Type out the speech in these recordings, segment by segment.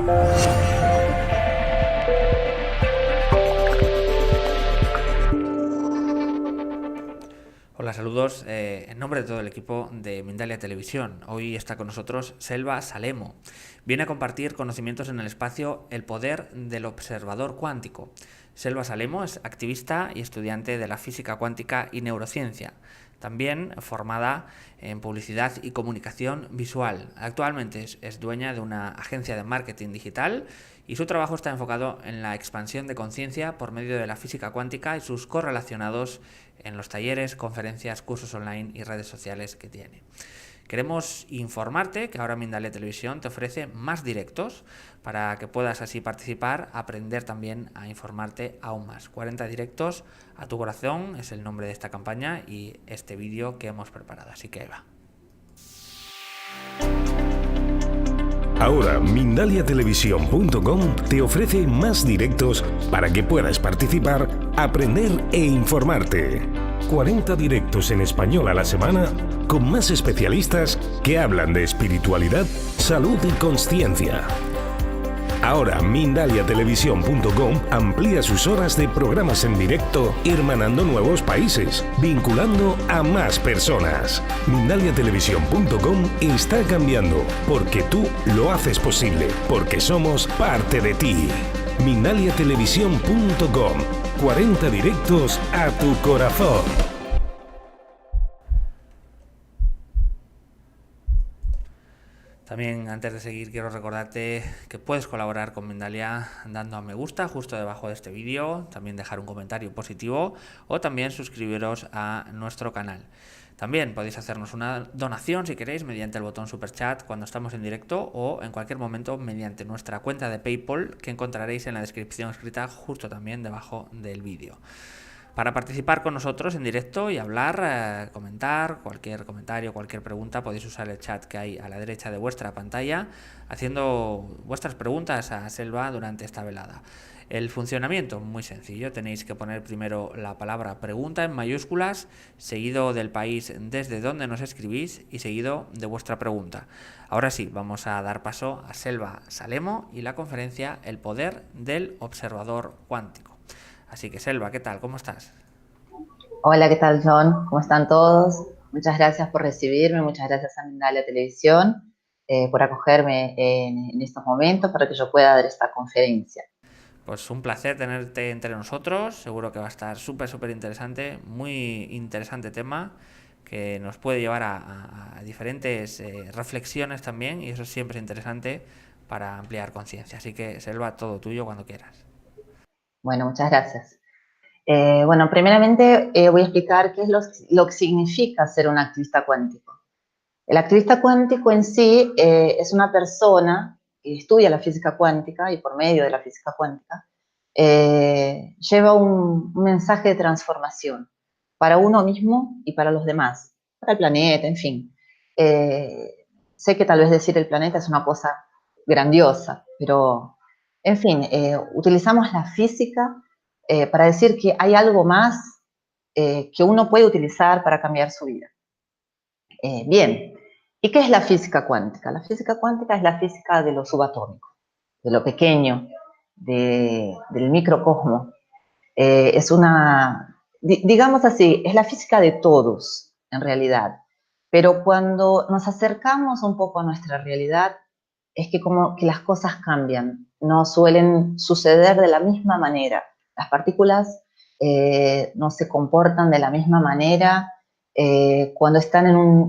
Hola, saludos en nombre de todo el equipo de Mindalia Televisión. Hoy está con nosotros Selva Salemo. Viene a compartir conocimientos en el espacio El poder del observador cuántico. Selva Salemo es activista y estudiante de la física cuántica y neurociencia. También formada en publicidad y comunicación visual. Actualmente es dueña de una agencia de marketing digital y su trabajo está enfocado en la expansión de conciencia por medio de la física cuántica y sus correlacionados en los talleres, conferencias, cursos online y redes sociales que tiene. Queremos informarte que ahora Mindalia Televisión te ofrece más directos para que puedas así participar, aprender también a informarte aún más. 40 directos a tu corazón es el nombre de esta campaña y este vídeo que hemos preparado. Así que ahí va. Ahora MindaliaTelevisión.com te ofrece más directos para que puedas participar, aprender e informarte. 40 directos en español a la semana con más especialistas que hablan de espiritualidad, salud y consciencia. Ahora MindaliaTelevisión.com amplía sus horas de programas en directo, hermanando nuevos países, vinculando a más personas. MindaliaTelevisión.com está cambiando, porque tú lo haces posible, porque somos parte de ti. MindaliaTelevisión.com, 40 directos a tu corazón. También antes de seguir quiero recordarte que puedes colaborar con Mindalia dando a me gusta justo debajo de este vídeo, también dejar un comentario positivo o también suscribiros a nuestro canal. También podéis hacernos una donación si queréis mediante el botón Super Chat cuando estamos en directo o en cualquier momento mediante nuestra cuenta de PayPal que encontraréis en la descripción escrita justo también debajo del vídeo. Para participar con nosotros en directo y hablar, comentar, cualquier comentario, cualquier pregunta, podéis usar el chat que hay a la derecha de vuestra pantalla, haciendo vuestras preguntas a Selva durante esta velada. El funcionamiento, muy sencillo, tenéis que poner primero la palabra pregunta en mayúsculas, seguido del país desde donde nos escribís y seguido de vuestra pregunta. Ahora sí, vamos a dar paso a Selva Salemo y la conferencia El poder del observador cuántico. Así que Selva, ¿qué tal? ¿Cómo estás? Hola, ¿qué tal, John? ¿Cómo están todos? Muchas gracias por recibirme, muchas gracias a Mindalia Televisión por acogerme en estos momentos para que yo pueda dar esta conferencia. Pues un placer tenerte entre nosotros, seguro que va a estar súper interesante, muy interesante tema que nos puede llevar a diferentes reflexiones también y eso siempre es interesante para ampliar conciencia. Así que Selva, todo tuyo cuando quieras. Bueno, muchas gracias. Bueno, primeramente voy a explicar qué es lo que significa ser un activista cuántico. El activista cuántico en sí es una persona que estudia la física cuántica y por medio de la física cuántica lleva un mensaje de transformación para uno mismo y para los demás, para el planeta, en fin. Sé que tal vez decir el planeta es una cosa grandiosa, pero en fin, utilizamos la física para decir que hay algo más que uno puede utilizar para cambiar su vida. Bien, ¿y qué es la física cuántica? La física cuántica es la física de lo subatómico, de lo pequeño, del microcosmo. Es una, digamos así, es la física de todos, en realidad. Pero cuando nos acercamos un poco a nuestra realidad, es que como que las cosas cambian, no suelen suceder de la misma manera. Las partículas no se comportan de la misma manera cuando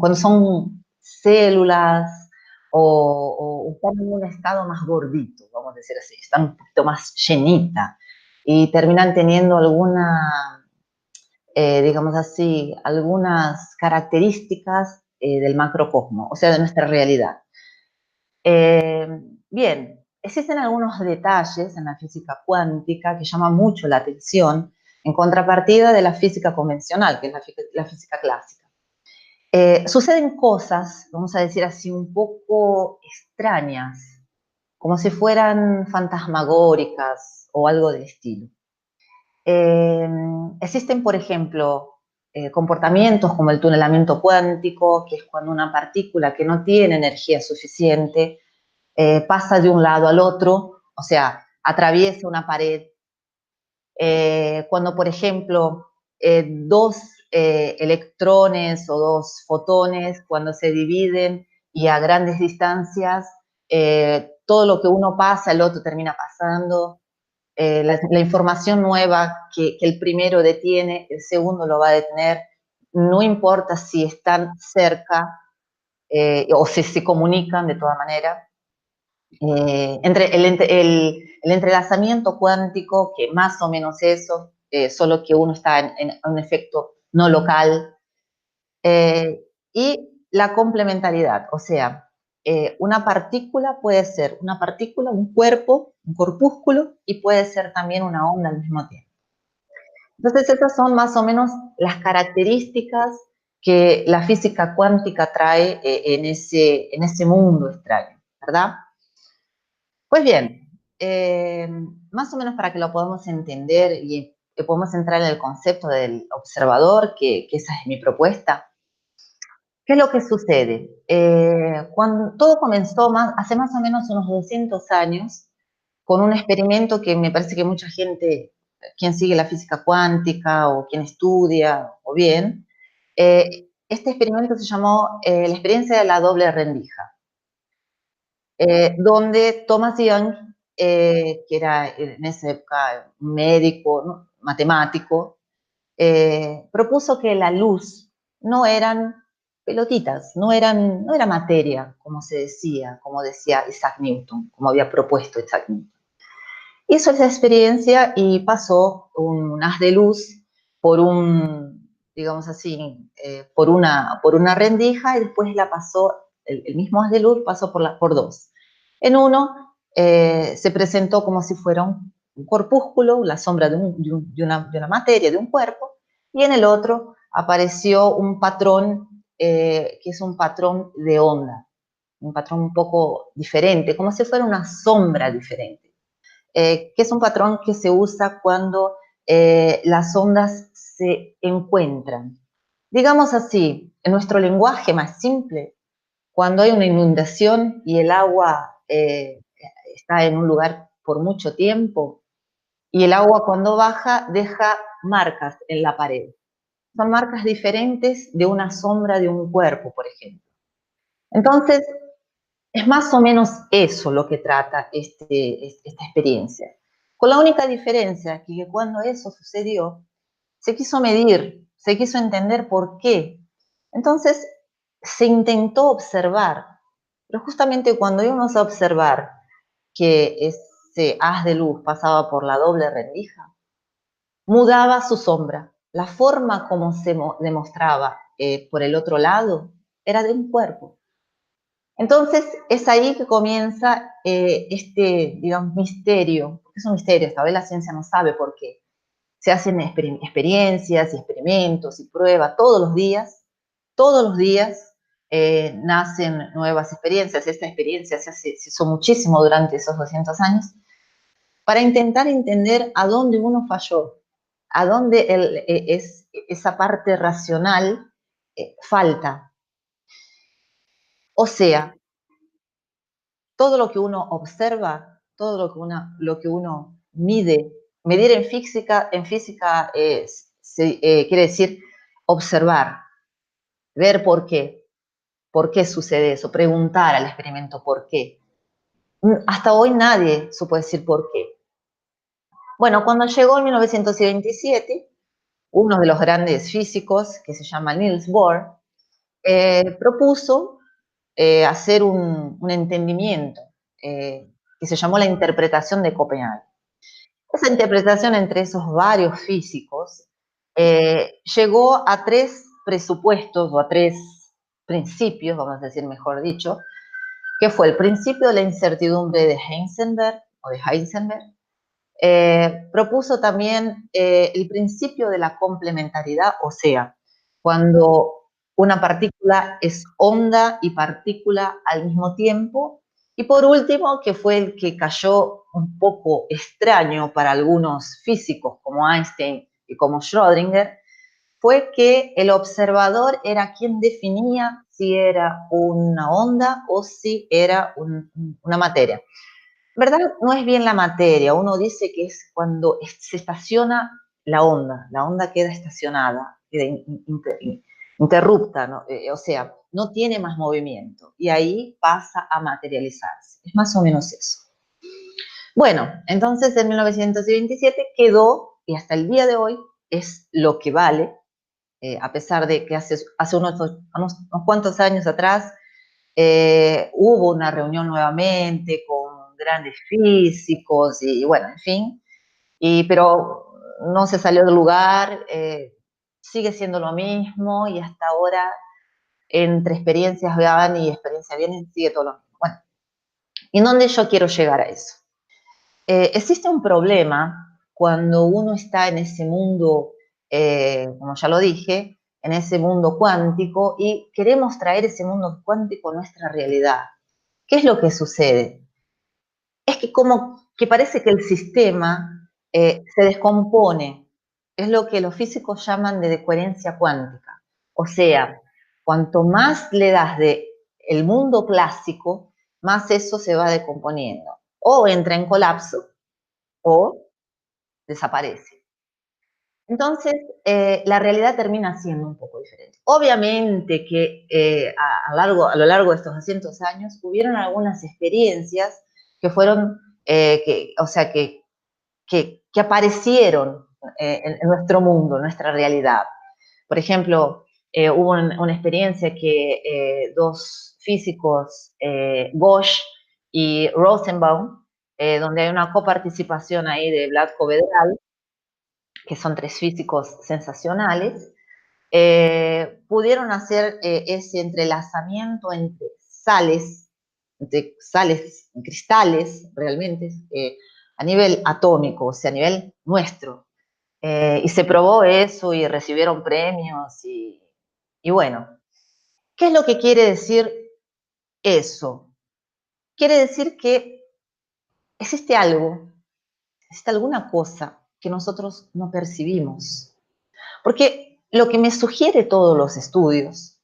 cuando son células o están en un estado más gordito, vamos a decir así, están un poquito más llenita y terminan teniendo digamos así, algunas características del macrocosmo, o sea, de nuestra realidad. Bien, existen algunos detalles en la física cuántica que llaman mucho la atención en contrapartida de la física convencional, que es la física clásica. Suceden cosas, vamos a decir así, un poco extrañas, como si fueran fantasmagóricas o algo del estilo. Existen, por ejemplo, comportamientos como el tunelamiento cuántico, que es cuando una partícula que no tiene energía suficiente pasa de un lado al otro, o sea, atraviesa una pared. Cuando, por ejemplo, dos electrones o dos fotones, cuando se dividen y a grandes distancias, todo lo que uno pasa, el otro termina pasando. La información nueva que el primero detiene, el segundo lo va a detener, no importa si están cerca o si se comunican de toda manera. El entrelazamiento cuántico, que más o menos eso, solo que uno está en un efecto no local, y la complementariedad, o sea, una partícula puede ser una partícula, un cuerpo, un corpúsculo, y puede ser también una onda al mismo tiempo. Entonces, esas son más o menos las características que la física cuántica trae en ese mundo extraño, ¿verdad? Pues bien, más o menos para que lo podamos entender y podamos entrar en el concepto del observador, que esa es mi propuesta. ¿Qué es lo que sucede? Cuando todo comenzó hace más o menos unos 200 años, con un experimento que me parece que mucha gente, quien sigue la física cuántica o quien estudia, o bien, este experimento se llamó la experiencia de la doble rendija, donde Thomas Young, que era en esa época un médico, ¿no?, matemático, propuso que la luz no eran pelotitas, no era materia, como decía Isaac Newton, como había propuesto Isaac Newton. Hizo esa experiencia y pasó un haz de luz por digamos así, por una rendija, y después la pasó, el mismo haz de luz pasó por dos. En uno se presentó como si fuera un corpúsculo, la sombra de una materia, de un cuerpo, y en el otro apareció un patrón que es un patrón de onda, un patrón un poco diferente, como si fuera una sombra diferente. Que es un patrón que se usa cuando las ondas se encuentran. Digamos así, en nuestro lenguaje más simple, cuando hay una inundación y el agua está en un lugar por mucho tiempo, y el agua cuando baja deja marcas en la pared. Son marcas diferentes de una sombra de un cuerpo, por ejemplo. Entonces, es más o menos eso lo que trata esta experiencia. Con la única diferencia que cuando eso sucedió, se quiso medir, se quiso entender por qué. Entonces, se intentó observar, pero justamente cuando íbamos a observar que ese haz de luz pasaba por la doble rendija, mudaba su sombra. La forma como se demostraba por el otro lado era de un cuerpo. Entonces, es ahí que comienza digamos, misterio, porque es un misterio, todavía la ciencia no sabe por qué. Se hacen experiencias y experimentos y pruebas todos los días nacen nuevas experiencias. Esta experiencia se hizo muchísimo durante esos 200 años, para intentar entender a dónde uno falló, a dónde esa parte racional falta. O sea, todo lo que uno observa, todo lo que uno mide, medir en física quiere decir observar, ver por qué sucede eso, preguntar al experimento por qué. Hasta hoy nadie supo decir por qué. Bueno, cuando llegó en 1927, uno de los grandes físicos, que se llama Niels Bohr, propuso hacer un entendimiento que se llamó la interpretación de Copenhague. Esa interpretación entre esos varios físicos llegó a tres presupuestos o a tres principios, vamos a decir mejor dicho, que fue el principio de la incertidumbre de Heisenberg, propuso también el principio de la complementariedad, o sea, cuando una partícula es onda y partícula al mismo tiempo. Y por último, que fue el que cayó un poco extraño para algunos físicos como Einstein y como Schrödinger, fue que el observador era quien definía si era una onda o si era una materia. ¿Verdad? No es bien la materia, uno dice que es cuando se estaciona la onda queda estacionada, queda interrupta, ¿no? O sea, no tiene más movimiento y ahí pasa a materializarse. Es más o menos eso. Bueno, entonces en 1927 quedó, y hasta el día de hoy es lo que vale, a pesar de que hace unos cuantos años atrás hubo una reunión nuevamente con grandes físicos y bueno, en fin, pero no se salió del lugar, sigue siendo lo mismo y hasta ahora entre experiencias van y experiencias vienen, sigue todo lo mismo. Bueno, ¿y dónde yo quiero llegar a eso? Existe un problema cuando uno está en ese mundo, como ya lo dije, en ese mundo cuántico y queremos traer ese mundo cuántico a nuestra realidad. ¿Qué es lo que sucede? Es que como que parece que el sistema se descompone. Es lo que los físicos llaman de coherencia cuántica. O sea, cuanto más le das de el mundo clásico, más eso se va descomponiendo. O entra en colapso o desaparece. Entonces, la realidad termina siendo un poco diferente. Obviamente que a lo largo de estos 200 años hubieron algunas experiencias que fueron, o sea, que aparecieron en nuestro mundo, en nuestra realidad. Por ejemplo, hubo una experiencia que dos físicos, Bosch y Rosenbaum, donde hay una coparticipación ahí de Vlatko Vedral, que son tres físicos sensacionales, pudieron hacer ese entrelazamiento entre sales, cristales, realmente, a nivel atómico, o sea, a nivel nuestro. Y se probó eso y recibieron premios y bueno, ¿qué es lo que quiere decir eso? Quiere decir que existe algo, existe alguna cosa que nosotros no percibimos. Porque lo que me sugiere todos los estudios,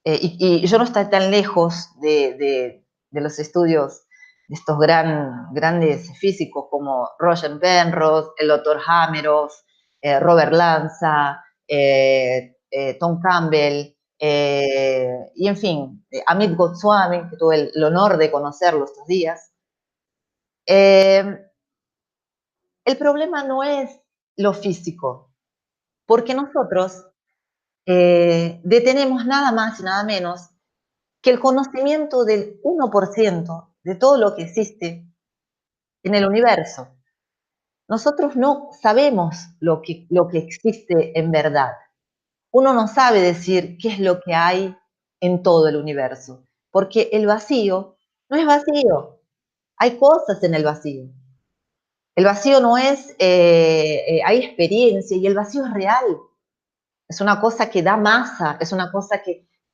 y yo no estoy tan lejos de los estudios de estos grandes físicos como Roger Penrose, el doctor Hameroff, Robert Lanza, Tom Campbell, y en fin, Amit Goswami, que tuve el honor de conocerlo estos días. El problema no es lo físico, porque nosotros detenemos nada más y nada menos que el conocimiento del 1% de todo lo que existe en el universo. Nosotros no sabemos lo que existe en verdad. Uno no sabe decir qué es lo que hay en todo el universo, porque el vacío no es vacío, hay cosas en el vacío. El vacío no es, hay experiencia y el vacío es real. Es una cosa que da masa, es una cosa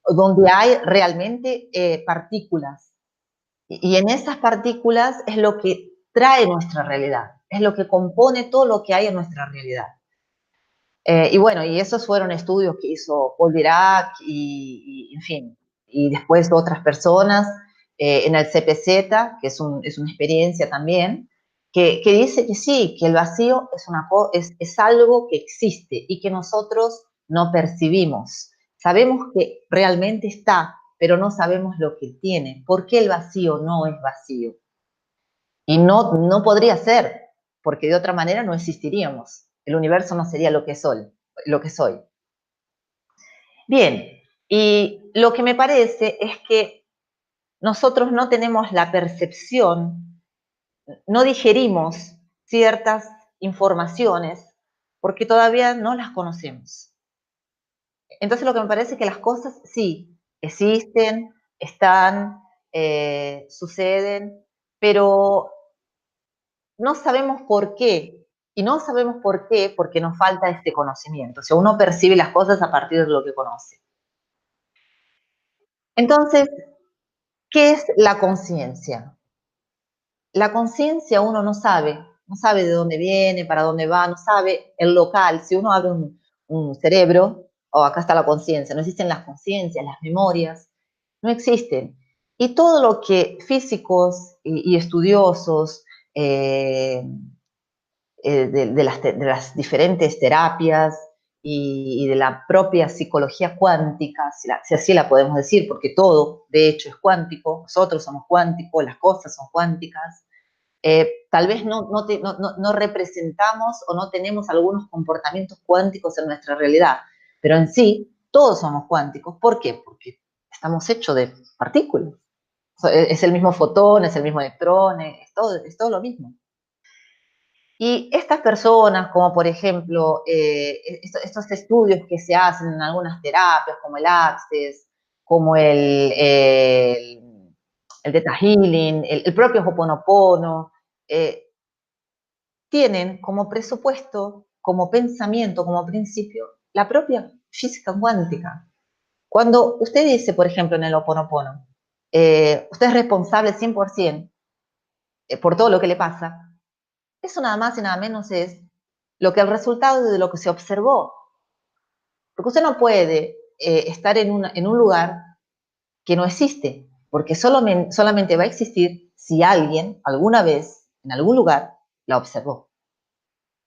donde hay realmente partículas. Y en esas partículas es lo que trae nuestra realidad, es lo que compone todo lo que hay en nuestra realidad. Y bueno, y esos fueron estudios que hizo Paul Dirac en fin, y después otras personas en el CPZ, que es una experiencia también, que dice que sí, que el vacío es algo que existe y que nosotros no percibimos. Sabemos que realmente está, pero no sabemos lo que tiene. ¿Por qué el vacío no es vacío? Y no podría ser, porque de otra manera no existiríamos. El universo no sería lo que soy. Bien, y lo que me parece es que nosotros no tenemos la percepción, no digerimos ciertas informaciones porque todavía no las conocemos. Entonces lo que me parece es que las cosas sí existen, están, suceden, pero no sabemos por qué. Y no sabemos por qué porque nos falta este conocimiento. O sea, uno percibe las cosas a partir de lo que conoce. Entonces, ¿qué es la conciencia? La conciencia uno no sabe de dónde viene, para dónde va, no sabe el local. Si uno abre un cerebro, acá está la conciencia, no existen las conciencias, las memorias, no existen. Y todo lo que físicos y estudiosos de las diferentes terapias y de la propia psicología cuántica, si así la podemos decir, porque todo, de hecho, es cuántico, nosotros somos cuánticos, las cosas son cuánticas, tal vez no representamos o no tenemos algunos comportamientos cuánticos en nuestra realidad, pero en sí, todos somos cuánticos. ¿Por qué? Porque estamos hechos de partículas. Es el mismo fotón, es el mismo electrón, es todo lo mismo. Y estas personas, como por ejemplo, estos estudios que se hacen en algunas terapias, como el Access, como el Theta Healing, el propio Ho'oponopono, tienen como presupuesto, como pensamiento, como principio, la propia física cuántica. Cuando usted dice, por ejemplo, en el Ho'oponopono, usted es responsable 100% por todo lo que le pasa, eso nada más y nada menos es lo que el resultado de lo que se observó. Porque usted no puede estar en un lugar que no existe, porque solamente va a existir si alguien, alguna vez, en algún lugar, la observó.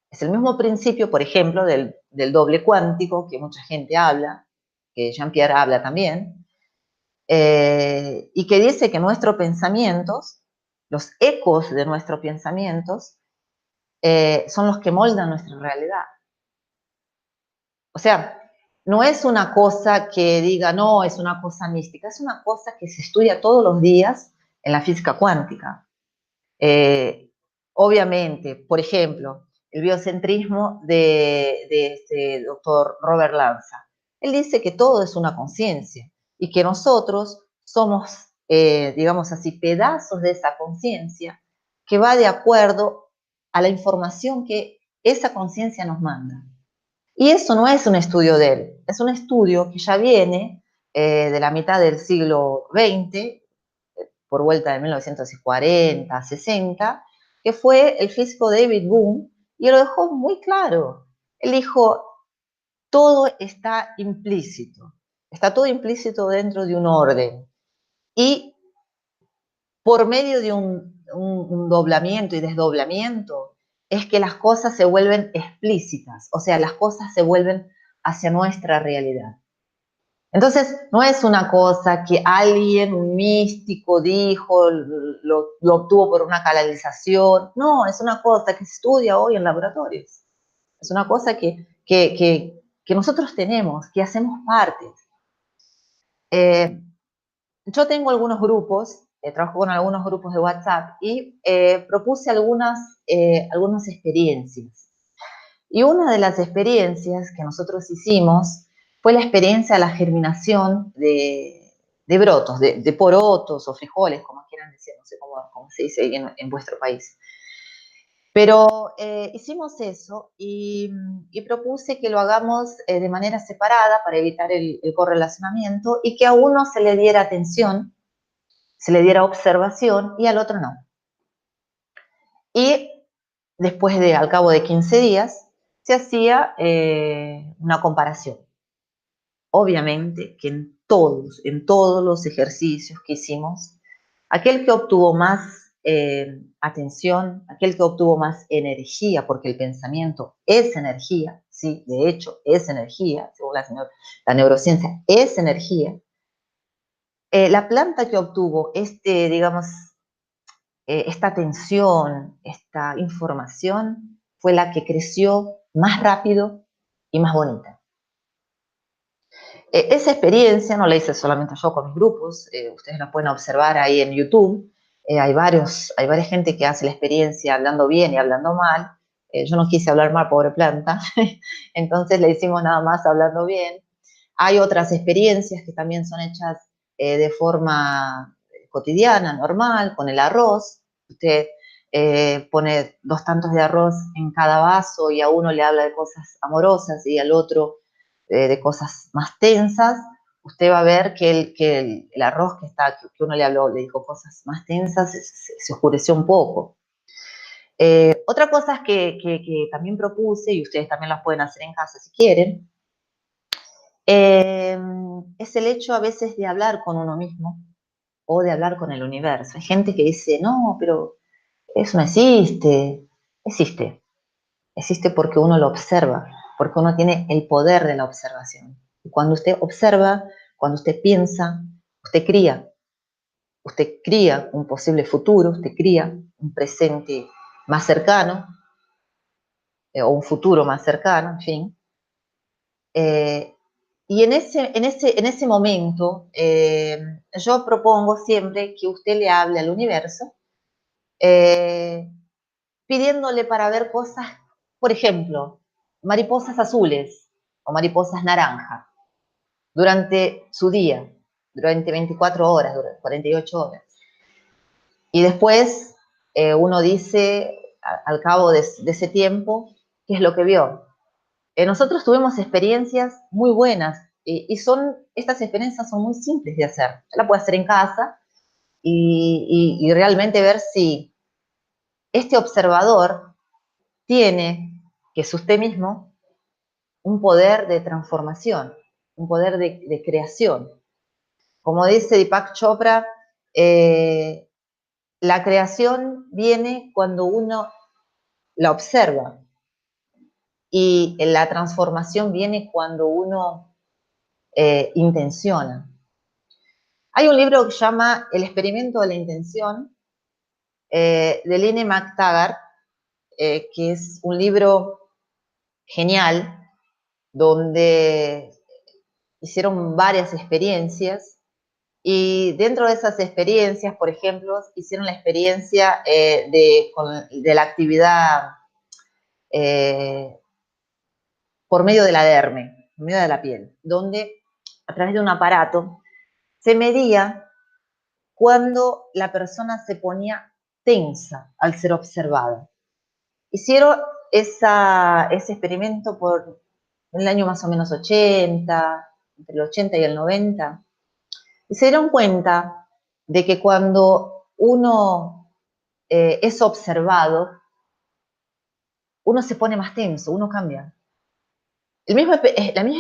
Es el mismo principio, por ejemplo, del doble cuántico, que mucha gente habla, que Jean-Pierre habla también, y que dice que nuestros pensamientos, los ecos de nuestros pensamientos, son los que moldan nuestra realidad. O sea, no es una cosa que diga, no, es una cosa mística, es una cosa que se estudia todos los días en la física cuántica. Obviamente, por ejemplo, el biocentrismo de este doctor Robert Lanza. Él dice que todo es una conciencia y que nosotros somos, digamos así, pedazos de esa conciencia que va de acuerdo a la información que esa conciencia nos manda. Y eso no es un estudio de él, es un estudio que ya viene de la mitad del siglo XX, por vuelta de 1940, 60, que fue el físico David Bohm, y lo dejó muy claro. Él dijo, todo está todo implícito dentro de un orden. Y por medio de un doblamiento y desdoblamiento, es que las cosas se vuelven explícitas, o sea, las cosas se vuelven hacia nuestra realidad. Entonces, no es una cosa que alguien, un místico, dijo, lo obtuvo por una canalización. No, es una cosa que se estudia hoy en laboratorios. Es una cosa que nosotros tenemos, que hacemos parte. Yo tengo algunos grupos, trabajo con algunos grupos de WhatsApp y propuse algunas experiencias. Y una de las experiencias que nosotros hicimos fue la experiencia de la germinación de brotos, de porotos o frijoles, como quieran decir, no sé cómo se dice en vuestro país. Pero hicimos eso y propuse que lo hagamos de manera separada para evitar el correlacionamiento y que a uno se le diera atención, se le diera observación y al otro no. Y después al cabo de 15 días, se hacía una comparación. Obviamente que en todos los ejercicios que hicimos, aquel que obtuvo más atención, aquel que obtuvo más energía, porque el pensamiento es energía, sí, de hecho es energía, según la neurociencia, es energía. La planta que obtuvo digamos, esta atención, esta información, fue la que creció más rápido y más bonita. Esa experiencia no la hice solamente yo con mis grupos, ustedes la pueden observar ahí en YouTube. Hay varias gente que hace la experiencia hablando bien y hablando mal. Yo no quise hablar mal, pobre planta, entonces la hicimos nada más hablando bien. Hay otras experiencias que también son hechas de forma cotidiana, normal, con el arroz. Usted pone 2 tantos de arroz en cada vaso y a uno le habla de cosas amorosas y al otro de cosas más tensas. Usted va a ver que el arroz que uno le habló, le dijo cosas más tensas, se oscureció un poco. Otra cosa que también propuse, y ustedes también las pueden hacer en casa si quieren, es el hecho a veces de hablar con uno mismo o de hablar con el universo. Hay gente que dice, no, pero eso no existe. Existe. Existe porque uno lo observa, porque uno tiene el poder de la observación. Y cuando usted observa, cuando usted piensa, usted cría. Usted cría un posible futuro, usted cría un presente más cercano, o un futuro más cercano, en fin. Y en ese momento, yo propongo siempre que usted le hable al universo, eh, pidiéndole para ver cosas, por ejemplo, mariposas azules o mariposas naranjas, durante su día, durante 24 horas, durante 48 horas. Y después uno dice, al cabo de ese tiempo, qué es lo que vio. Nosotros tuvimos experiencias muy buenas y estas experiencias son muy simples de hacer. La puede hacer en casa y realmente ver si este observador tiene, que es usted mismo, un poder de transformación, un poder de creación. Como dice Deepak Chopra, la creación viene cuando uno la observa y la transformación viene cuando uno intenciona. Hay un libro que se llama El experimento de la intención, de Lynne McTaggart, que es un libro genial, donde hicieron varias experiencias y dentro de esas experiencias, por ejemplo, hicieron la experiencia de la actividad por medio de la derme, por medio de la piel, donde a través de un aparato se medía cuando la persona se ponía tensa al ser observada. Hicieron ese experimento por el año más o menos 80, entre el 80 y el 90, y se dieron cuenta de que cuando uno es observado, uno se pone más tenso, uno cambia. La misma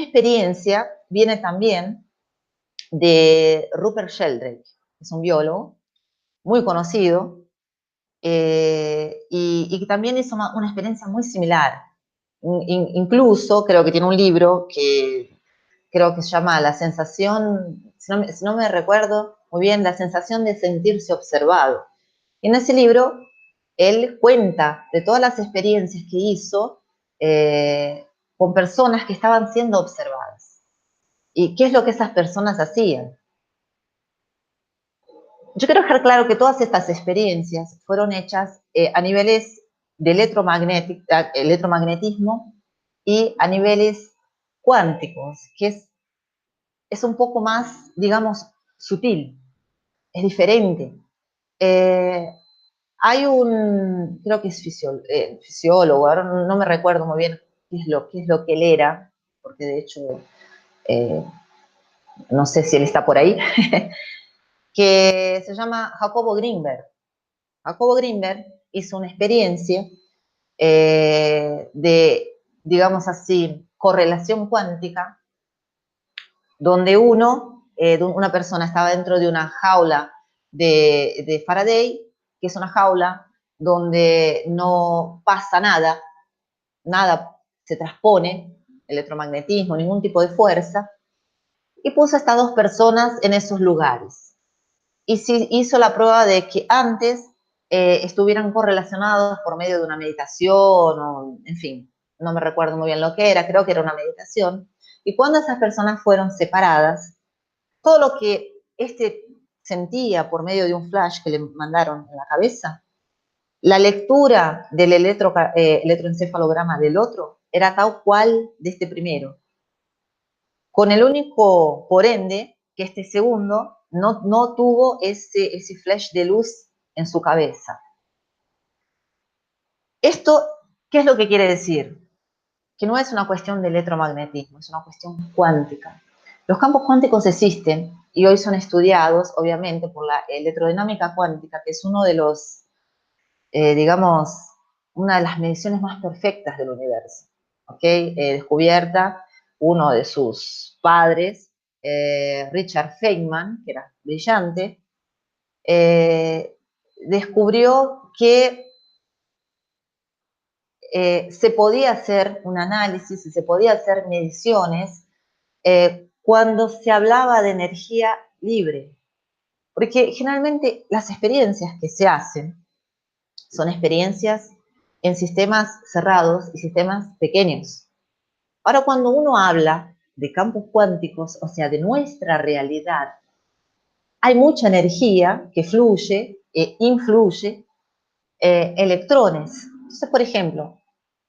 experiencia viene también de Rupert Sheldrake, que es un biólogo muy conocido, y también hizo una experiencia muy similar. Incluso creo que tiene un libro que creo que se llama La sensación, si no me recuerdo muy bien, La sensación de sentirse observado. Y en ese libro él cuenta de todas las experiencias que hizo con personas que estaban siendo observadas. ¿Y qué es lo que esas personas hacían? Yo quiero dejar claro que todas estas experiencias fueron hechas a niveles de electromagnetismo y a niveles cuánticos, que es un poco más, digamos, sutil, es diferente. Hay creo que es fisiólogo, ahora no me recuerdo muy bien qué es lo que él era, porque de hecho eh, no sé si él está por ahí, que se llama Jacobo Greenberg. Jacobo Greenberg hizo una experiencia de, digamos así, correlación cuántica, donde una persona estaba dentro de una jaula de Faraday, que es una jaula donde no pasa nada, nada se transpone, electromagnetismo, ningún tipo de fuerza, y puso a estas dos personas en esos lugares. Y hizo la prueba de que antes estuvieran correlacionados por medio de una meditación, o, en fin, no me recuerdo muy bien lo que era, creo que era una meditación, y cuando esas personas fueron separadas, todo lo que sentía por medio de un flash que le mandaron en la cabeza, la lectura del electroencefalograma del otro era tal cual de este primero, con el único, por ende, que este segundo no tuvo ese flash de luz en su cabeza. Esto, ¿qué es lo que quiere decir? Que no es una cuestión de electromagnetismo, es una cuestión cuántica. Los campos cuánticos existen y hoy son estudiados, obviamente, por la electrodinámica cuántica, que es uno de los, digamos, una de las mediciones más perfectas del universo, ¿ok? Descubierta uno de sus padres, Richard Feynman, que era brillante, descubrió que se podía hacer un análisis y se podía hacer mediciones cuando se hablaba de energía libre. Porque generalmente las experiencias que se hacen son experiencias en sistemas cerrados y sistemas pequeños. Ahora, cuando uno habla de campos cuánticos, o sea, de nuestra realidad, hay mucha energía que fluye e influye electrones. Entonces, por ejemplo,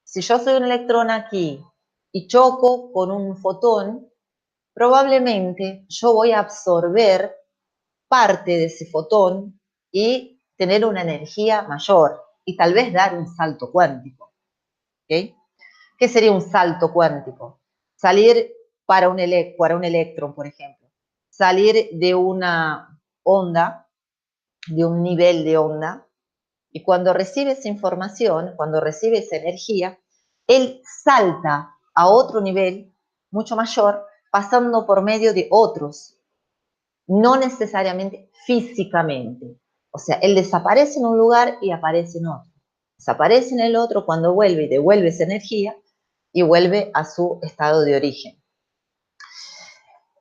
si yo soy un electrón aquí y choco con un fotón, probablemente yo voy a absorber parte de ese fotón y tener una energía mayor y tal vez dar un salto cuántico. ¿Okay? ¿Qué sería un salto cuántico? Salir para un electrón, por ejemplo. Salir de una onda, de un nivel de onda, y cuando recibe esa información, cuando recibe esa energía, él salta a otro nivel mucho mayor, pasando por medio de otros, no necesariamente físicamente. O sea, él desaparece en un lugar y aparece en otro. Desaparece en el otro cuando vuelve y devuelve esa energía y vuelve a su estado de origen.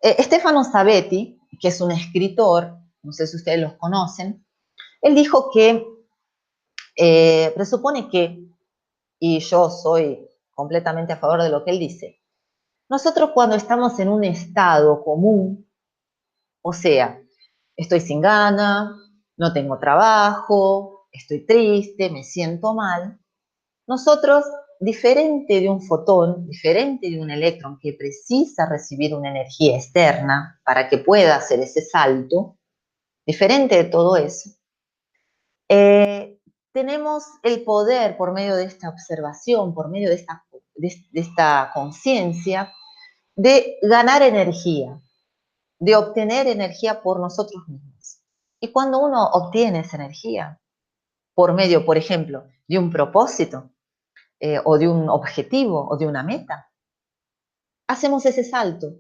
Stefano Savetti, que es un escritor, no sé si ustedes los conocen, él dijo que presupone que, y yo soy completamente a favor de lo que él dice, nosotros cuando estamos en un estado común, o sea, estoy sin gana, no tengo trabajo, estoy triste, me siento mal, nosotros, diferente de un fotón, diferente de un electrón que precisa recibir una energía externa para que pueda hacer ese salto, diferente de todo eso, tenemos el poder por medio de esta observación, por medio de esta conciencia, de ganar energía, de obtener energía por nosotros mismos. Y cuando uno obtiene esa energía, por medio, por ejemplo, de un propósito, o de un objetivo, o de una meta, hacemos ese salto.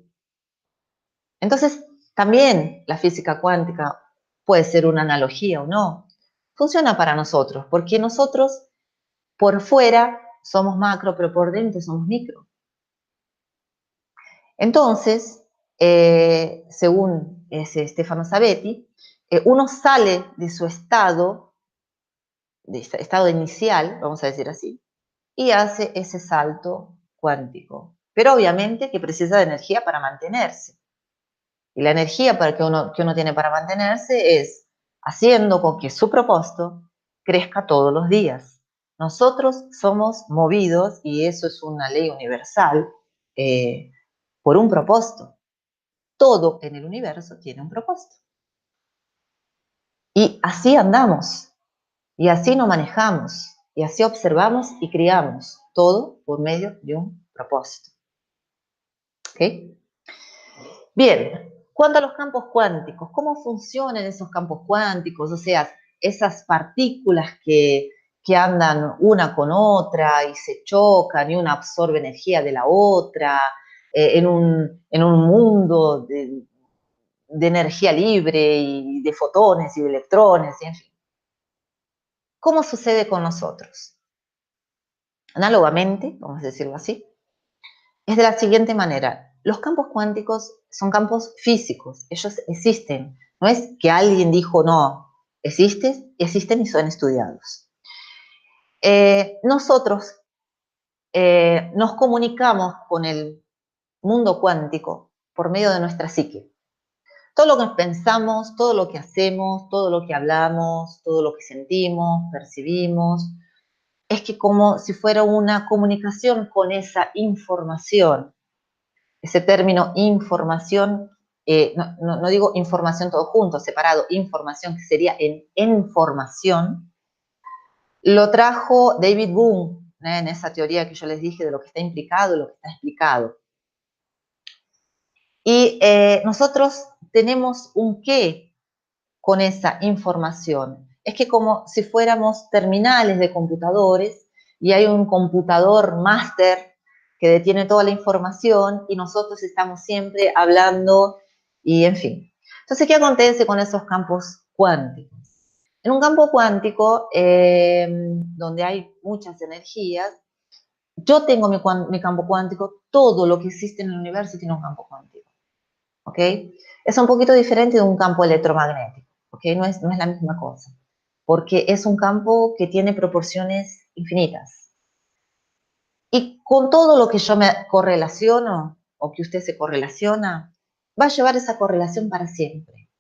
Entonces, también la física cuántica puede ser una analogía o no. Funciona para nosotros, porque nosotros por fuera somos macro, pero por dentro somos micro. Entonces, según Stefano Savetti, uno sale de su estado inicial, vamos a decir así, y hace ese salto cuántico. Pero obviamente que precisa de energía para mantenerse. Y la energía que uno tiene para mantenerse es haciendo con que su propósito crezca todos los días. Nosotros somos movidos, y eso es una ley universal, por un propósito. Todo en el universo tiene un propósito. Y así andamos, y así nos manejamos, y así observamos y criamos, todo por medio de un propósito. ¿Ok? Bien, cuanto a los campos cuánticos, ¿cómo funcionan esos campos cuánticos? O sea, esas partículas que andan una con otra y se chocan y una absorbe energía de la otra, en un mundo de energía libre y de fotones y de electrones, y en fin. ¿Cómo sucede con nosotros? Análogamente, vamos a decirlo así, es de la siguiente manera. Los campos cuánticos son campos físicos, ellos existen. No es que alguien dijo, no, existen y son estudiados. Nosotros nos comunicamos con el mundo cuántico por medio de nuestra psique. Todo lo que pensamos, todo lo que hacemos, todo lo que hablamos, todo lo que sentimos, percibimos, es que como si fuera una comunicación con esa información. Ese término información, no digo información todo junto, separado, información que sería en información, lo trajo David Bohm, en esa teoría que yo les dije de lo que está implicado y lo que está explicado. Y nosotros tenemos un qué con esa información. Es que como si fuéramos terminales de computadores y hay un computador máster que detiene toda la información y nosotros estamos siempre hablando y en fin. Entonces, ¿qué acontece con esos campos cuánticos? En un campo cuántico, donde hay muchas energías, yo tengo mi campo cuántico, todo lo que existe en el universo tiene un campo cuántico, ¿ok? Es un poquito diferente de un campo electromagnético, ¿ok? No es la misma cosa, porque es un campo que tiene proporciones infinitas. Y con todo lo que yo me correlaciono, o que usted se correlaciona, va a llevar esa correlación para siempre.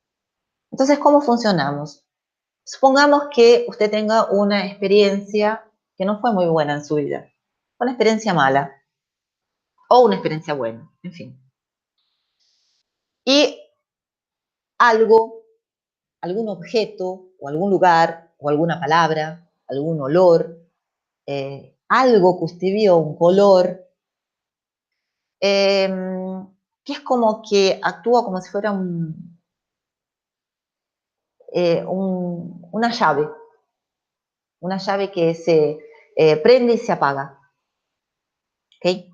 Entonces, ¿cómo funcionamos? Supongamos que usted tenga una experiencia que no fue muy buena en su vida, una experiencia mala o una experiencia buena, en fin. Y algún objeto o algún lugar o alguna palabra, algún olor, algo que usted vio, un color, que es como que actúa como si fuera una llave que se prende y se apaga. ¿Okay?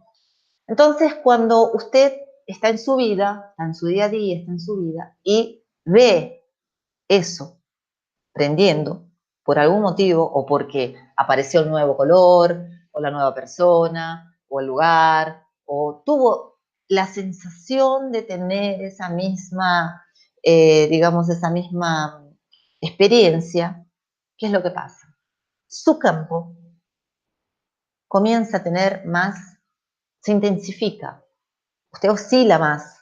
Entonces, cuando usted está en su vida, está en su día a día, está en su vida, y ve eso prendiendo por algún motivo, o porque apareció el nuevo color, o la nueva persona, o el lugar, o tuvo la sensación de tener esa misma, digamos, esa misma experiencia, ¿qué es lo que pasa? Su campo comienza a tener más, se intensifica, usted oscila más,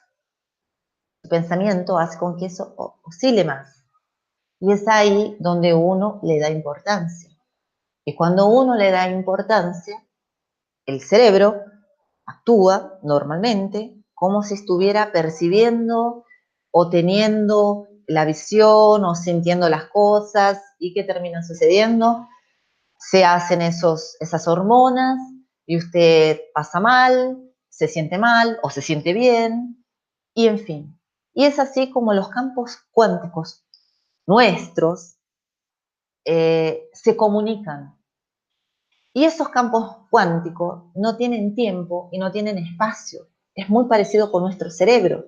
su pensamiento hace con que eso oscile más. Y es ahí donde uno le da importancia. Y cuando uno le da importancia, el cerebro actúa normalmente como si estuviera percibiendo o teniendo la visión o sintiendo las cosas. ¿Y qué termina sucediendo? Se hacen esas hormonas y usted pasa mal, se siente mal o se siente bien, y en fin. Y es así como los campos cuánticos nuestros se comunican. Y esos campos cuánticos no tienen tiempo y no tienen espacio. Es muy parecido con nuestro cerebro.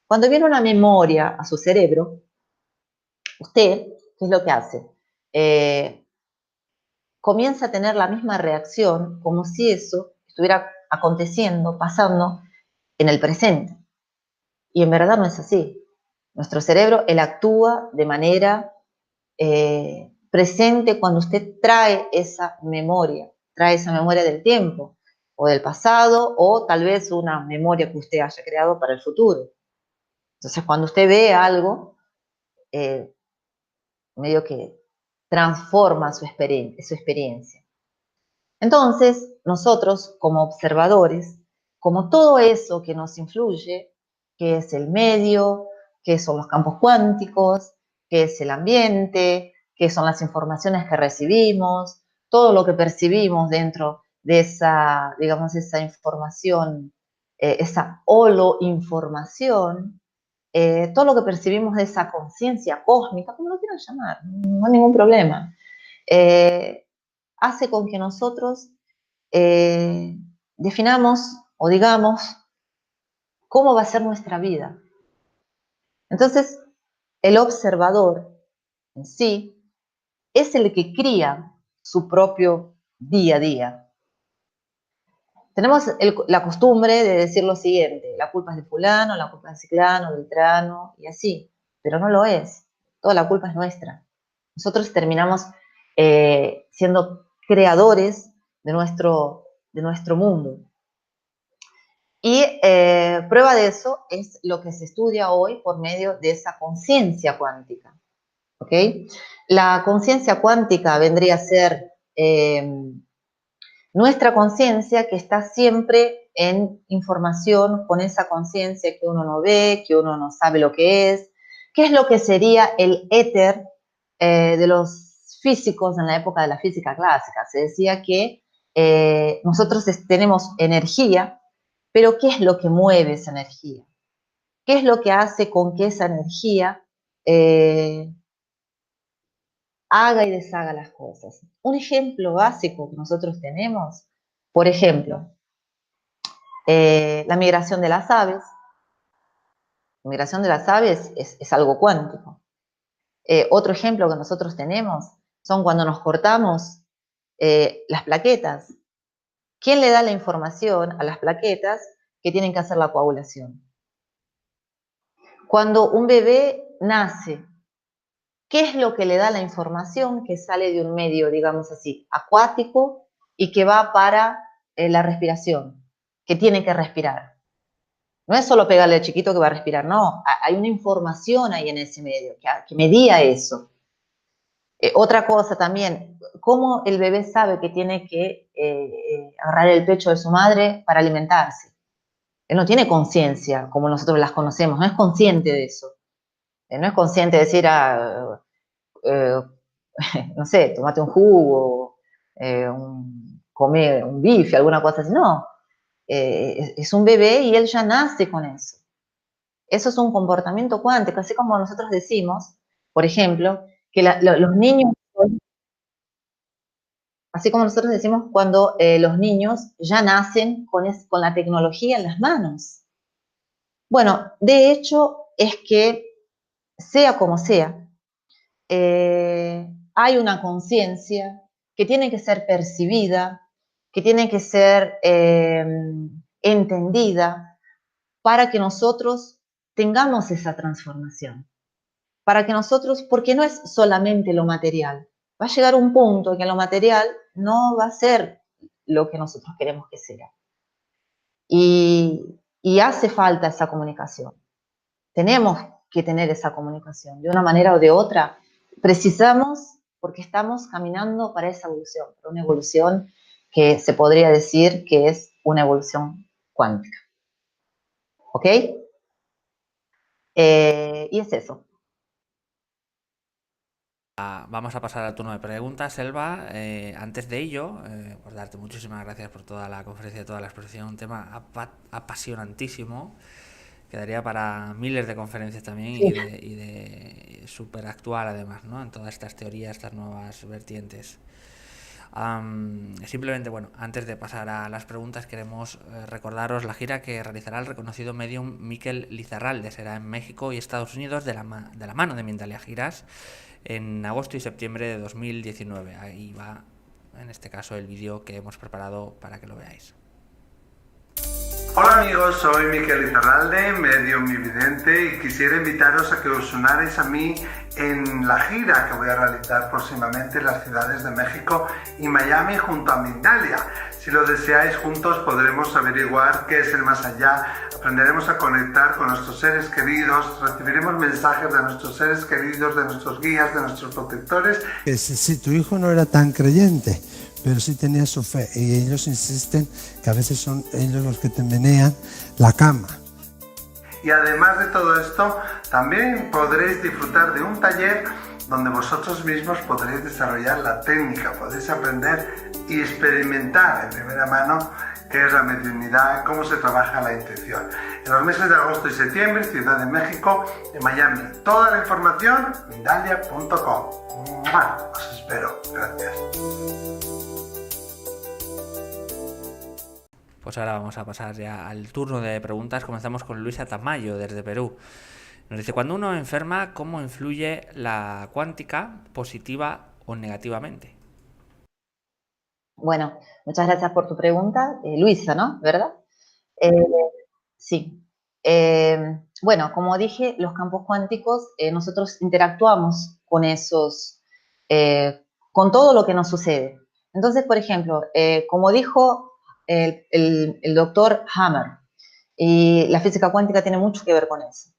Cuando viene una memoria a su cerebro, usted, ¿qué es lo que hace? Comienza a tener la misma reacción como si eso estuviera aconteciendo, pasando en el presente. Y en verdad no es así. Nuestro cerebro, él actúa de manera presente cuando usted trae esa memoria del tiempo o del pasado, o tal vez una memoria que usted haya creado para el futuro. Entonces, cuando usted ve algo, medio que transforma su experiencia. Entonces, nosotros como observadores, como todo eso que nos influye, que es el medio, que son los campos cuánticos, que es el ambiente, que son las informaciones que recibimos, todo lo que percibimos dentro de esa, digamos, esa información, esa holoinformación, todo lo que percibimos de esa conciencia cósmica, como lo quieran llamar, no hay ningún problema, hace con que nosotros definamos o digamos cómo va a ser nuestra vida. Entonces, el observador en sí es el que cría su propio día a día. Tenemos la costumbre de decir lo siguiente: la culpa es de fulano, la culpa es de ciclano, beltrano, y así, pero no lo es. Toda la culpa es nuestra. Nosotros terminamos siendo creadores de nuestro mundo. Y prueba de eso es lo que se estudia hoy por medio de esa conciencia cuántica. ¿Ok? La conciencia cuántica vendría a ser nuestra conciencia, que está siempre en información con esa conciencia que uno no ve, que uno no sabe lo que es. ¿Qué es lo que sería el éter de los físicos en la época de la física clásica? Se decía que nosotros tenemos energía, pero ¿qué es lo que mueve esa energía? ¿Qué es lo que hace con que esa energía haga y deshaga las cosas? Un ejemplo básico que nosotros tenemos, por ejemplo, La migración de las aves. La migración de las aves es algo cuántico. Otro ejemplo que nosotros tenemos son cuando nos cortamos las plaquetas. ¿Quién le da la información a las plaquetas que tienen que hacer la coagulación? Cuando un bebé nace, ¿qué es lo que le da la información que sale de un medio, digamos así, acuático y que va para la respiración, que tiene que respirar? No es solo pegarle al chiquito que va a respirar, no, hay una información ahí en ese medio que medía eso. Otra cosa también, ¿cómo el bebé sabe que tiene que agarrar el pecho de su madre para alimentarse? Él no tiene conciencia como nosotros las conocemos, no es consciente de eso. No es consciente de decir, no sé, tomate un jugo, come un bife, alguna cosa así. No, es un bebé y él ya nace con eso. Eso es un comportamiento cuántico, así como nosotros decimos, por ejemplo, que los niños, así como nosotros decimos cuando los niños ya nacen con la tecnología en las manos. Bueno, de hecho es que, sea como sea, hay una conciencia que tiene que ser percibida, que tiene que ser entendida para que nosotros tengamos esa transformación. Para que nosotros, porque no es solamente lo material, va a llegar un punto en que lo material no va a ser lo que nosotros queremos que sea. Y hace falta esa comunicación. Tenemos que tener esa comunicación. De una manera o de otra, precisamos, porque estamos caminando para esa evolución, para una evolución que se podría decir que es una evolución cuántica. ¿Ok? Y es eso. Vamos a pasar al turno de preguntas, Elba. Antes de ello, pues darte muchísimas gracias por toda la conferencia, toda la exposición, un tema apasionantísimo. Quedaría para miles de conferencias también Sí. y de súper actual además, ¿no? En todas estas teorías, estas nuevas vertientes. Simplemente, bueno, antes de pasar a las preguntas, queremos recordaros la gira que realizará el reconocido medium Miquel Lizarralde. Será en México y Estados Unidos de la mano de Mindalia Giras en agosto y septiembre de 2019. Ahí va, en este caso, el vídeo que hemos preparado para que lo veáis. Hola amigos, soy Miquel Lizarralde, medium y vidente, y quisiera invitaros a que os unáis a mí en la gira que voy a realizar próximamente en las ciudades de México y Miami junto a Mindalia. Si lo deseáis, juntos podremos averiguar qué es el más allá, aprenderemos a conectar con nuestros seres queridos, recibiremos mensajes de nuestros seres queridos, de nuestros guías, de nuestros protectores. Si tu hijo no era tan creyente, pero sí tenía su fe, y ellos insisten que a veces son ellos los que te menean la cama. Y además de todo esto, también podréis disfrutar de un taller donde vosotros mismos podréis desarrollar la técnica, podéis aprender y experimentar en primera mano qué es la mediunidad, cómo se trabaja la intuición. En los meses de agosto y septiembre, Ciudad de México, en Miami. Toda la información, mindalia.com. Os espero. Gracias. Pues ahora vamos a pasar ya al turno de preguntas. Comenzamos con Luisa Tamayo, desde Perú. Nos dice, cuando uno enferma, ¿cómo influye la cuántica positiva o negativamente? Bueno, muchas gracias por tu pregunta. Luisa, ¿no? ¿Verdad? Sí. Bueno, como dije, los campos cuánticos, nosotros interactuamos con esos, con todo lo que nos sucede. Entonces, por ejemplo, como dijo el doctor Hammer, y la física cuántica tiene mucho que ver con eso.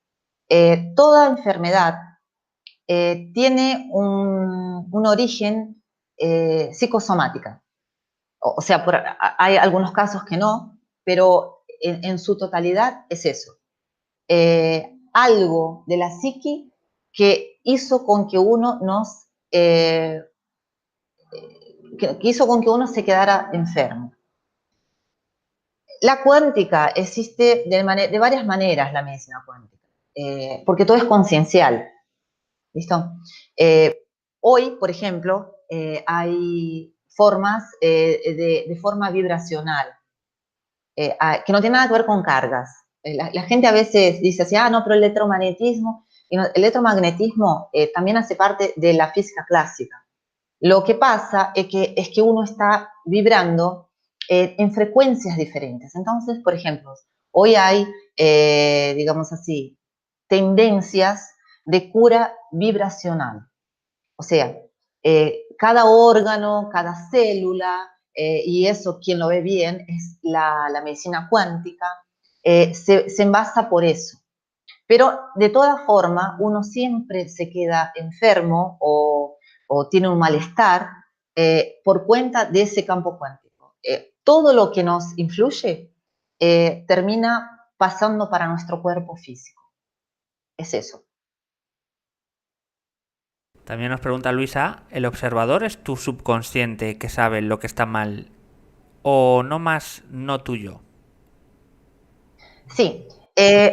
Toda enfermedad tiene un origen psicosomática. O sea, hay algunos casos que no, pero en su totalidad es eso. Algo de la psiqui que hizo con que uno que hizo con que uno se quedara enfermo. La cuántica existe de varias maneras, la medicina cuántica, porque todo es conciencial. ¿Listo? Hoy, por ejemplo, hay formas de forma vibracional. que no tiene nada que ver con cargas. La gente a veces dice así, no, pero el electromagnetismo, y no, el electromagnetismo también hace parte de la física clásica. Lo que pasa es que uno está vibrando en frecuencias diferentes. Entonces, por ejemplo, hoy hay, digamos así, tendencias de cura vibracional. O sea, cada órgano, cada célula, y eso quien lo ve bien es la medicina cuántica, se envasa por eso. Pero de todas formas, uno siempre se queda enfermo o tiene un malestar por cuenta de ese campo cuántico. Todo lo que nos influye termina pasando para nuestro cuerpo físico. Es eso. También nos pregunta Luisa, ¿el observador es tu subconsciente que sabe lo que está mal o no más no tuyo? Sí,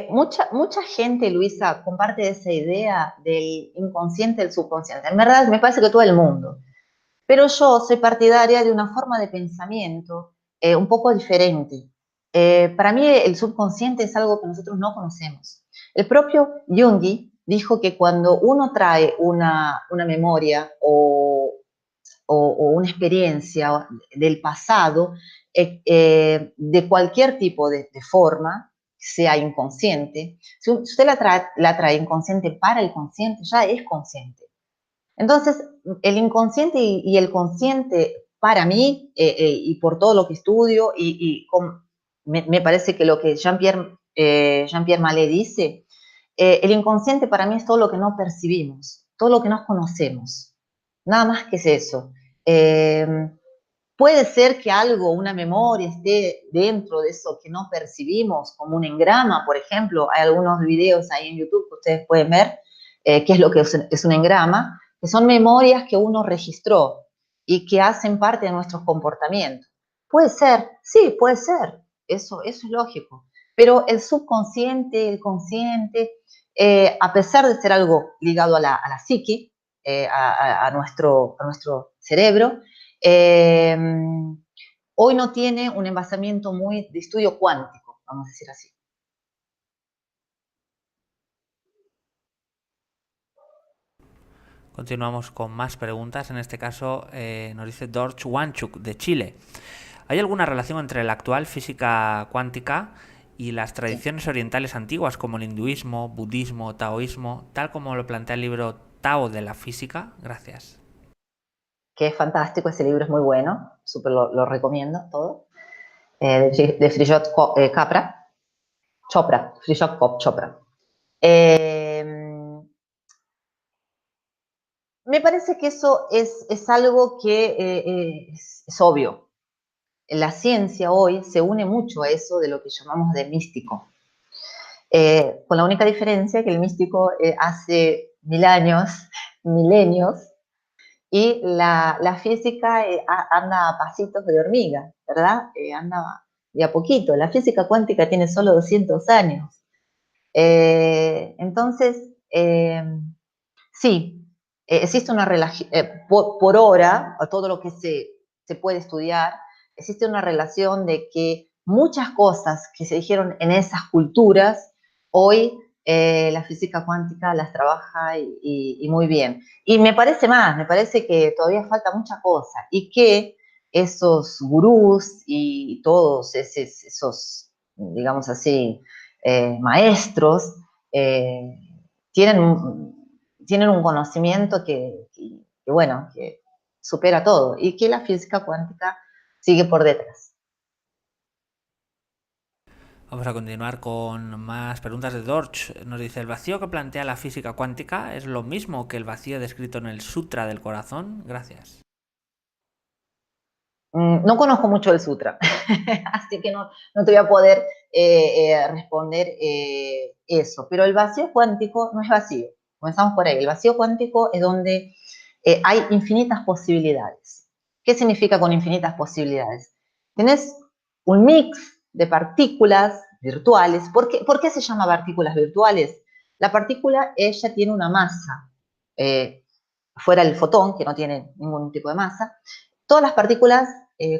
mucha gente, Luisa, comparte esa idea del inconsciente, del subconsciente. En verdad, me parece que todo el mundo. Pero yo soy partidaria de una forma de pensamiento un poco diferente. Para mí el subconsciente es algo que nosotros no conocemos. El propio Jung dijo que cuando uno trae una memoria o una experiencia del pasado, de cualquier tipo de forma, sea inconsciente, si usted la trae inconsciente para el consciente, ya es consciente. Entonces, el inconsciente y el consciente, para mí, y por todo lo que estudio, me parece que lo que Jean-Pierre Mallet dice, el inconsciente para mí es todo lo que no percibimos, todo lo que no conocemos. Nada más que es eso. Eh, Puede ser que algo, una memoria, esté dentro de eso que no percibimos, como un engrama, por ejemplo. Hay algunos videos ahí en YouTube que ustedes pueden ver qué es lo que es un engrama, que son memorias que uno registró y que hacen parte de nuestros comportamientos. Puede ser, sí, puede ser, eso es lógico. Pero el subconsciente, el consciente, a pesar de ser algo ligado a la psique, a nuestro cerebro, eh, hoy no tiene un envasamiento muy de estudio cuántico, vamos a decir así. Continuamos con más preguntas. En este caso nos dice Dorch Wanchuk de Chile. ¿Hay alguna relación entre la actual física cuántica y las tradiciones orientales antiguas como el hinduismo, budismo, taoísmo, tal como lo plantea el libro Tao de la física? Gracias. Que es fantástico, ese libro es muy bueno, súper lo recomiendo todo. De Frishot Chopra, Frishot Chopra. Me parece que eso es algo que es obvio. La ciencia hoy se une mucho a eso de lo que llamamos de místico. Con la única diferencia que el místico hace 1000 años, milenios, y la física anda a pasitos de hormiga, ¿verdad? Anda de a poquito. La física cuántica tiene solo 200 años. Entonces, sí, existe una relación, por hora, a todo lo que se puede estudiar, existe una relación de que muchas cosas que se dijeron en esas culturas, hoy la física cuántica las trabaja y muy bien. Y me parece que todavía falta mucha cosa y que esos gurús y todos esos digamos así, maestros, tienen tienen un conocimiento bueno, que supera todo y que la física cuántica sigue por detrás. Vamos a continuar con más preguntas de Dorch. Nos dice, ¿el vacío que plantea la física cuántica es lo mismo que el vacío descrito en el Sutra del Corazón? Gracias. No conozco mucho el sutra, así que no te voy a poder responder eso, pero el vacío cuántico no es vacío, comenzamos por ahí. El vacío cuántico es donde hay infinitas posibilidades. ¿Qué significa con infinitas posibilidades? Tenés un mix de partículas virtuales. ¿Por qué se llama partículas virtuales? La partícula, ella tiene una masa, fuera el fotón, que no tiene ningún tipo de masa. Todas las partículas,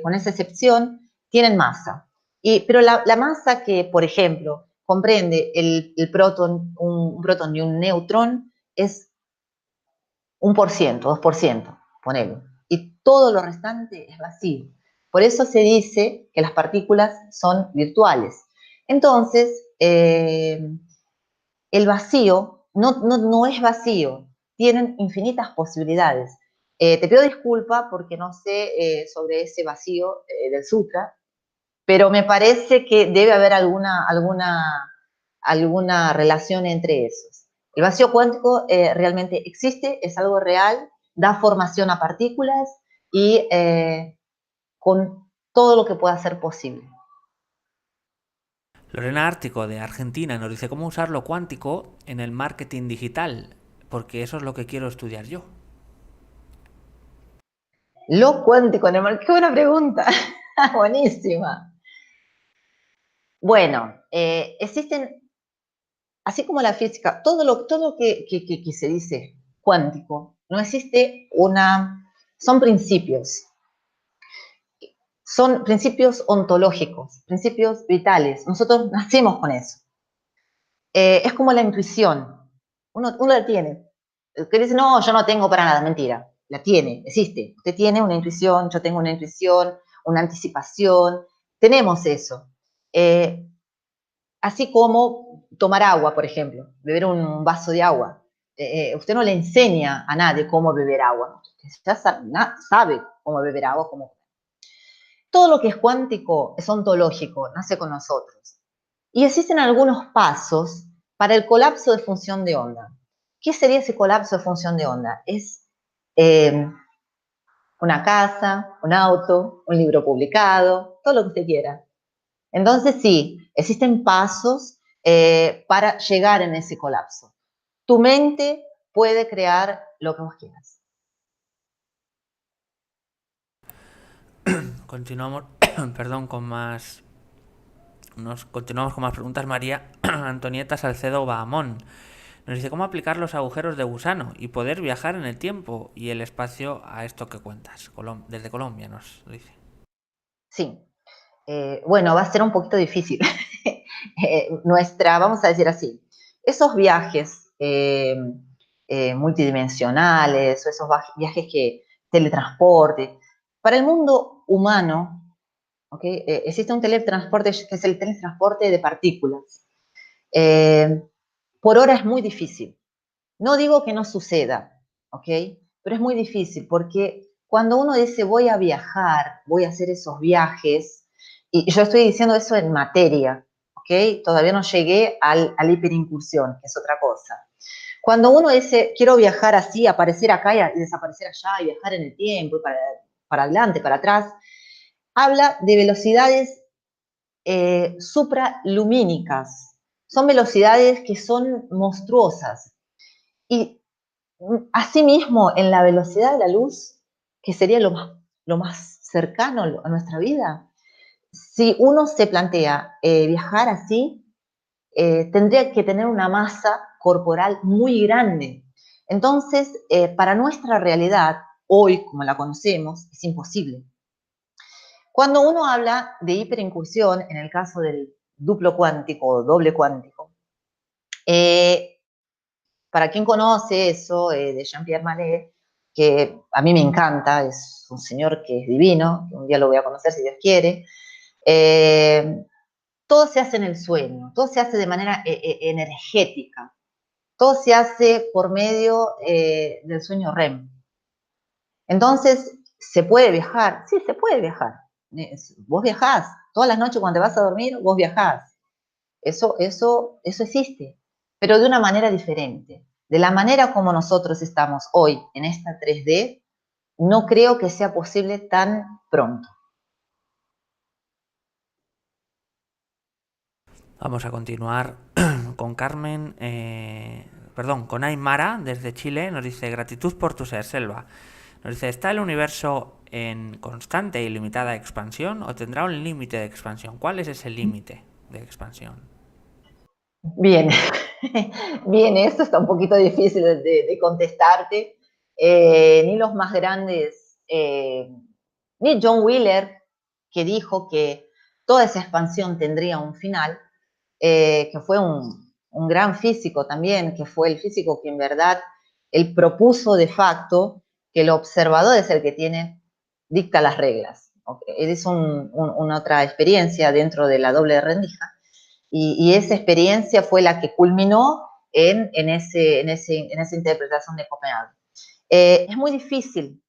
con esa excepción, tienen masa. Pero la masa que, por ejemplo, comprende el protón, un protón y un neutrón es 1%, 2%, ponele. Y todo lo restante es vacío. Por eso se dice que las partículas son virtuales. Entonces, el vacío no es vacío, tienen infinitas posibilidades. Te pido disculpa porque no sé sobre ese vacío del sutra, pero me parece que debe haber alguna relación entre esos. El vacío cuántico realmente existe, es algo real, da formación a partículas y con todo lo que pueda ser posible. Lorena Ártico, de Argentina, nos dice cómo usar lo cuántico en el marketing digital, porque eso es lo que quiero estudiar yo. Lo cuántico en el marketing, qué buena pregunta, buenísima. Bueno, existen, así como la física, todo lo que se dice cuántico, no existe son principios. Son principios ontológicos, principios vitales. Nosotros nacemos con eso. Es como la intuición. Uno la tiene. Que dice, no, yo no tengo para nada. Mentira. La tiene, existe. Usted tiene una intuición, yo tengo una intuición, una anticipación. Tenemos eso. Así como tomar agua, por ejemplo. Beber un vaso de agua. Usted no le enseña a nadie cómo beber agua. Usted ya sabe cómo beber agua, cómo. Todo lo que es cuántico es ontológico, nace con nosotros. Y existen algunos pasos para el colapso de función de onda. ¿Qué sería ese colapso de función de onda? Es una casa, un auto, un libro publicado, todo lo que usted quiera. Entonces sí, existen pasos para llegar en ese colapso. Tu mente puede crear lo que vos quieras. Continuamos, perdón, continuamos con más preguntas. María Antonieta Salcedo Bahamón nos dice cómo aplicar los agujeros de gusano y poder viajar en el tiempo y el espacio a esto que cuentas. Desde Colombia nos dice. Sí. Bueno, va a ser un poquito difícil. Vamos a decir así, esos viajes multidimensionales o esos viajes que teletransporte, para el mundo humano, ¿okay? Existe un teletransporte que es el teletransporte de partículas. Por ahora es muy difícil. No digo que no suceda, ¿ok? Pero es muy difícil porque cuando uno dice voy a viajar, voy a hacer esos viajes, y yo estoy diciendo eso en materia, ¿ok? Todavía no llegué al hiperincursión, que es otra cosa. Cuando uno dice quiero viajar así, aparecer acá y desaparecer allá, y viajar en el tiempo, y para adelante, para atrás, habla de velocidades supralumínicas. Son velocidades que son monstruosas. Y asimismo, en la velocidad de la luz, que sería lo más cercano a nuestra vida, si uno se plantea viajar así, tendría que tener una masa corporal muy grande. Entonces, para nuestra realidad, hoy, como la conocemos, es imposible. Cuando uno habla de hiperincursión, en el caso del duplo cuántico o doble cuántico, para quien conoce eso de Jean-Pierre Mallet, que a mí me encanta, es un señor que es divino, que un día lo voy a conocer si Dios quiere, todo se hace en el sueño, todo se hace de manera energética, todo se hace por medio del sueño REM. Entonces, ¿se puede viajar? Sí, se puede viajar. Vos viajás, todas las noches cuando te vas a dormir, vos viajás. Eso existe, pero de una manera diferente. De la manera como nosotros estamos hoy en esta 3D, no creo que sea posible tan pronto. Vamos a continuar con con Aymara desde Chile. Nos dice gratitud por tu ser, Selva. Nos dice, ¿está el universo en constante e ilimitada expansión o tendrá un límite de expansión? ¿Cuál es ese límite de expansión? Bien, bien, esto está un poquito difícil de contestarte. Ni los más grandes, ni John Wheeler, que dijo que toda esa expansión tendría un final, que fue un gran físico también, que fue el físico que en verdad él propuso de facto que el observador es el que dicta las reglas. Okay. Él hizo una otra experiencia dentro de la doble rendija, y esa experiencia fue la que culminó en esa interpretación de Copenhague. Es muy difícil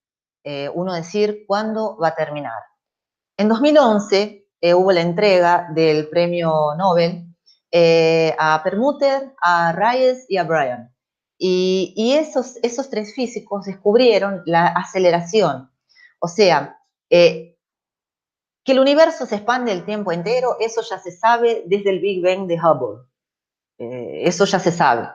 uno decir cuándo va a terminar. En 2011 hubo la entrega del premio Nobel a Perlmutter, a Reyes y a Bryan. Y esos tres físicos descubrieron la aceleración. O sea, que el universo se expande el tiempo entero, eso ya se sabe desde el Big Bang de Hubble. Eso ya se sabe.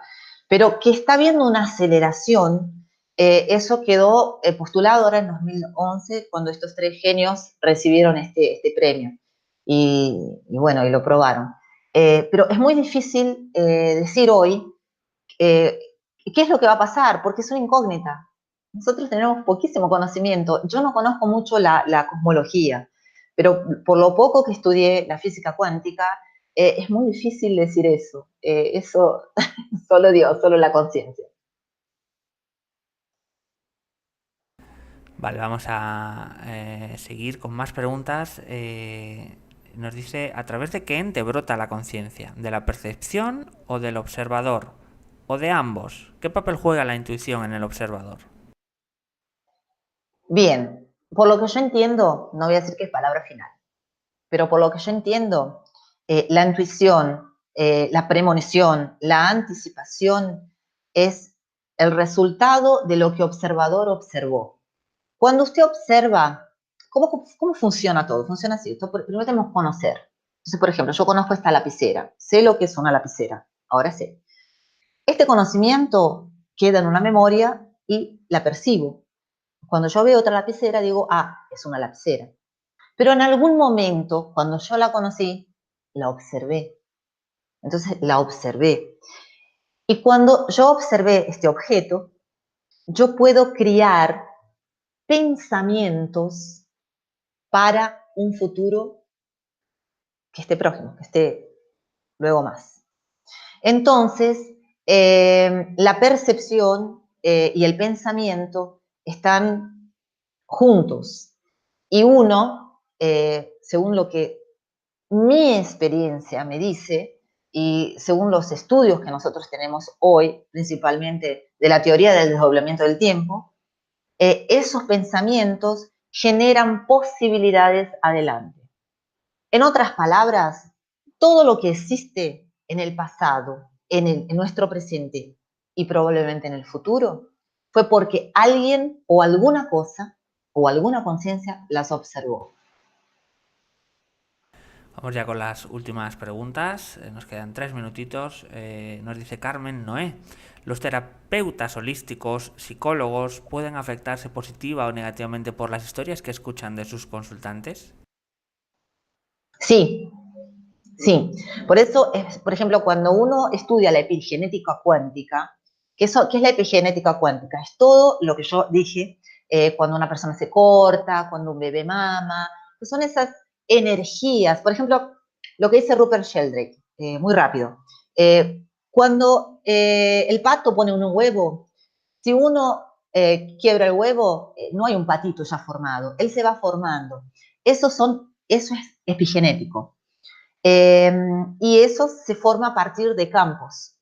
Pero que está habiendo una aceleración, eso quedó postulado ahora en 2011, cuando estos tres genios recibieron este premio. Y bueno, y lo probaron. Pero es muy difícil decir hoy qué es lo que va a pasar, porque es una incógnita. Nosotros tenemos poquísimo conocimiento. Yo no conozco mucho la cosmología, pero por lo poco que estudié la física cuántica, es muy difícil decir eso. Eso solo Dios, solo la conciencia. Vale, vamos a seguir con más preguntas. Nos dice, ¿a través de qué ente brota la conciencia? ¿De la percepción o del observador? ¿O de ambos? ¿Qué papel juega la intuición en el observador? Bien, por lo que yo entiendo, no voy a decir que es palabra final, pero por lo que yo entiendo, la intuición, la premonición, la anticipación es el resultado de lo que el observador observó. Cuando usted observa, ¿cómo funciona todo? Funciona así. Primero tenemos que conocer. Entonces, por ejemplo, yo conozco esta lapicera. Sé lo que es una lapicera. Ahora sé. Este conocimiento queda en una memoria y la percibo. Cuando yo veo otra lapicera, digo, es una lapicera. Pero en algún momento, cuando yo la conocí, la observé. Entonces, la observé. Y cuando yo observé este objeto, yo puedo criar pensamientos para un futuro que esté próximo, que esté luego más. Entonces, la percepción y el pensamiento están juntos. Y uno, según lo que mi experiencia me dice, y según los estudios que nosotros tenemos hoy, principalmente de la teoría del desdoblamiento del tiempo, esos pensamientos generan posibilidades adelante. En otras palabras, todo lo que existe en el pasado, en nuestro presente y probablemente en el futuro, fue porque alguien o alguna cosa o alguna conciencia las observó. Vamos ya con las últimas preguntas. Nos quedan 3 minutitos. Nos dice Carmen Noé. ¿Los terapeutas holísticos, psicólogos, pueden afectarse positiva o negativamente por las historias que escuchan de sus consultantes? Sí, sí. Por eso, por ejemplo, cuando uno estudia la epigenética cuántica, ¿qué es la epigenética cuántica? Es todo lo que yo dije cuando una persona se corta, cuando un bebé mama, que son esas energías. Por ejemplo, lo que dice Rupert Sheldrake, muy rápido. Cuando el pato pone un huevo, si uno quiebra el huevo, no hay un patito ya formado, él se va formando. Eso es epigenético. Y eso se forma a partir de campos.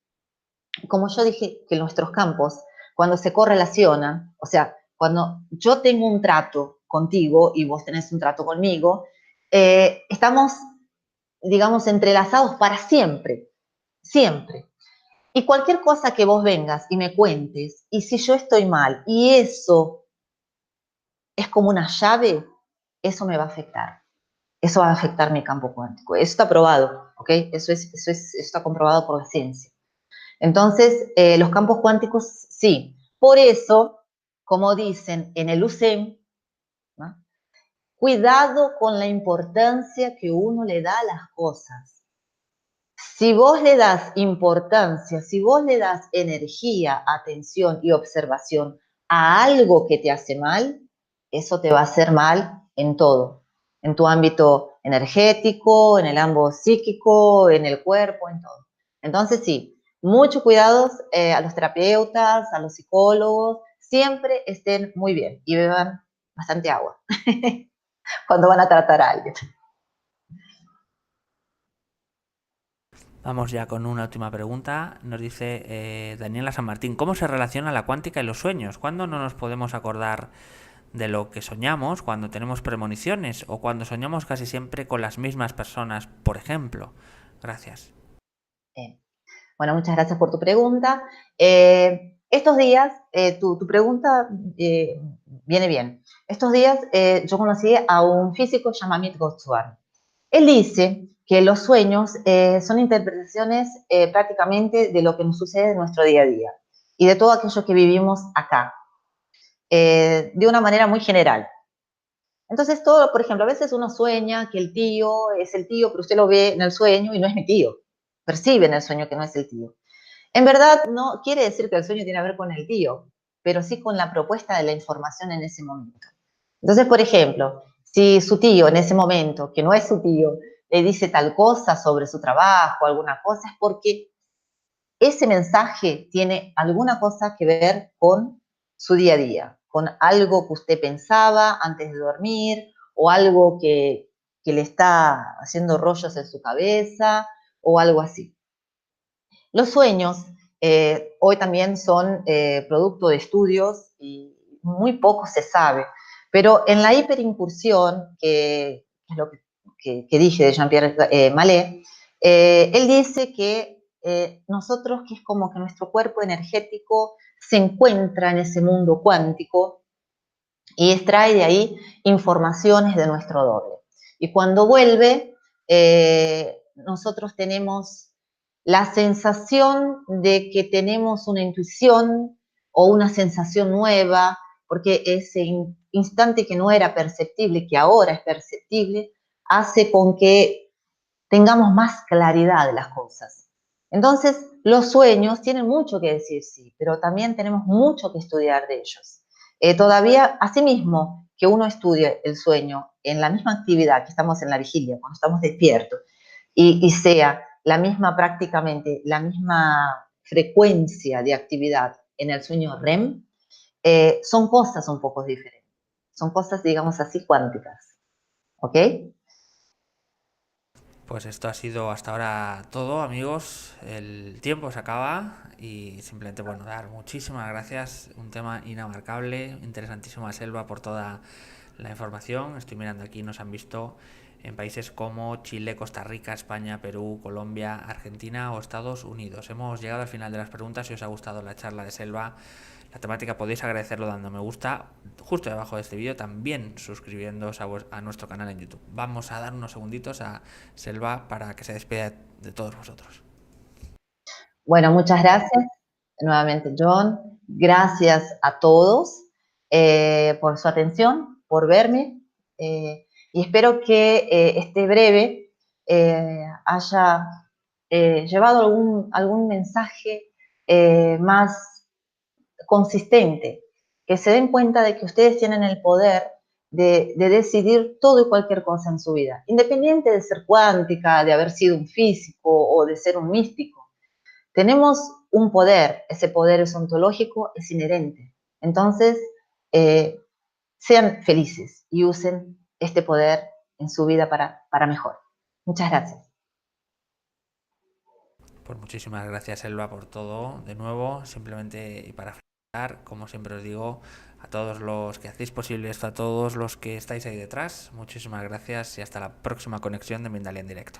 Como yo dije que nuestros campos, cuando se correlacionan, o sea, cuando yo tengo un trato contigo y vos tenés un trato conmigo, estamos, digamos, entrelazados para siempre, siempre. Y cualquier cosa que vos vengas y me cuentes, y si yo estoy mal, y eso es como una llave, eso me va a afectar. Eso va a afectar mi campo cuántico. Eso está probado, ¿ok? Eso está comprobado por la ciencia. Entonces, los campos cuánticos, sí. Por eso, como dicen en el UCEM, ¿no? Cuidado con la importancia que uno le da a las cosas. Si vos le das importancia, si vos le das energía, atención y observación a algo que te hace mal, eso te va a hacer mal en todo. en tu ámbito energético, en el ámbito psíquico, en el cuerpo, en todo. Entonces sí, mucho cuidado a los terapeutas, a los psicólogos, siempre estén muy bien y beban bastante agua cuando van a tratar a alguien. Vamos ya con una última pregunta. Nos dice Daniela San Martín, ¿cómo se relaciona la cuántica y los sueños? ¿Cuándo no nos podemos acordar de lo que soñamos? ¿Cuando tenemos premoniciones? ¿O cuando soñamos casi siempre con las mismas personas, por ejemplo? Gracias. Bueno, muchas gracias por tu pregunta. Estos días, tu pregunta viene bien. Estos días yo conocí a un físico llamado Amit Goswami. Él dice que los sueños son interpretaciones prácticamente de lo que nos sucede en nuestro día a día y de todo aquello que vivimos acá, de una manera muy general. Entonces, todo, por ejemplo, a veces uno sueña que el tío es el tío, pero usted lo ve en el sueño y no es mi tío. Percibe en el sueño que no es el tío. En verdad, no quiere decir que el sueño tiene que ver con el tío, pero sí con la propuesta de la información en ese momento. Entonces, por ejemplo, si su tío en ese momento, que no es su tío, le dice tal cosa sobre su trabajo, alguna cosa, es porque ese mensaje tiene alguna cosa que ver con su día a día, con algo que usted pensaba antes de dormir o algo que le está haciendo rollos en su cabeza o algo así. Los sueños hoy también son producto de estudios y muy poco se sabe, pero en la hiperincursión, que es lo que dije de Jean-Pierre Mallet, él dice que nosotros, que es como que nuestro cuerpo energético se encuentra en ese mundo cuántico y extrae de ahí informaciones de nuestro doble. Y cuando vuelve, nosotros tenemos la sensación de que tenemos una intuición o una sensación nueva, porque ese instante que no era perceptible, que ahora es perceptible, hace con que tengamos más claridad de las cosas. Entonces, los sueños tienen mucho que decir, sí, pero también tenemos mucho que estudiar de ellos. Todavía, asimismo, que uno estudie el sueño en la misma actividad que estamos en la vigilia, cuando estamos despiertos, y sea la misma, prácticamente la misma frecuencia de actividad en el sueño REM, son cosas un poco diferentes. Son cosas, digamos así, cuánticas. ¿Ok? Pues esto ha sido hasta ahora todo, amigos. El tiempo se acaba y simplemente, bueno, dar muchísimas gracias. Un tema inamarcable, interesantísimo a Selva por toda la información. Estoy mirando aquí, nos han visto en países como Chile, Costa Rica, España, Perú, Colombia, Argentina o Estados Unidos. Hemos llegado al final de las preguntas. Si os ha gustado la charla de Selva, la temática, podéis agradecerlo dando me gusta justo debajo de este vídeo, también suscribiéndoos a nuestro canal en YouTube. Vamos a dar unos segunditos a Selva para que se despida de todos vosotros. Bueno, muchas gracias nuevamente, John. Gracias a todos por su atención, por verme, y espero que este breve haya llevado algún mensaje más consistente, que se den cuenta de que ustedes tienen el poder de decidir todo y cualquier cosa en su vida, independiente de ser cuántica, de haber sido un físico o de ser un místico. Tenemos un poder, ese poder es ontológico, es inherente. Entonces, sean felices y usen este poder en su vida para mejor. Muchas gracias. Pues muchísimas gracias, Selva, por todo. De nuevo, simplemente y para finalizar, como siempre os digo, a todos los que hacéis posible esto, a todos los que estáis ahí detrás, muchísimas gracias y hasta la próxima conexión de Mindalia en directo.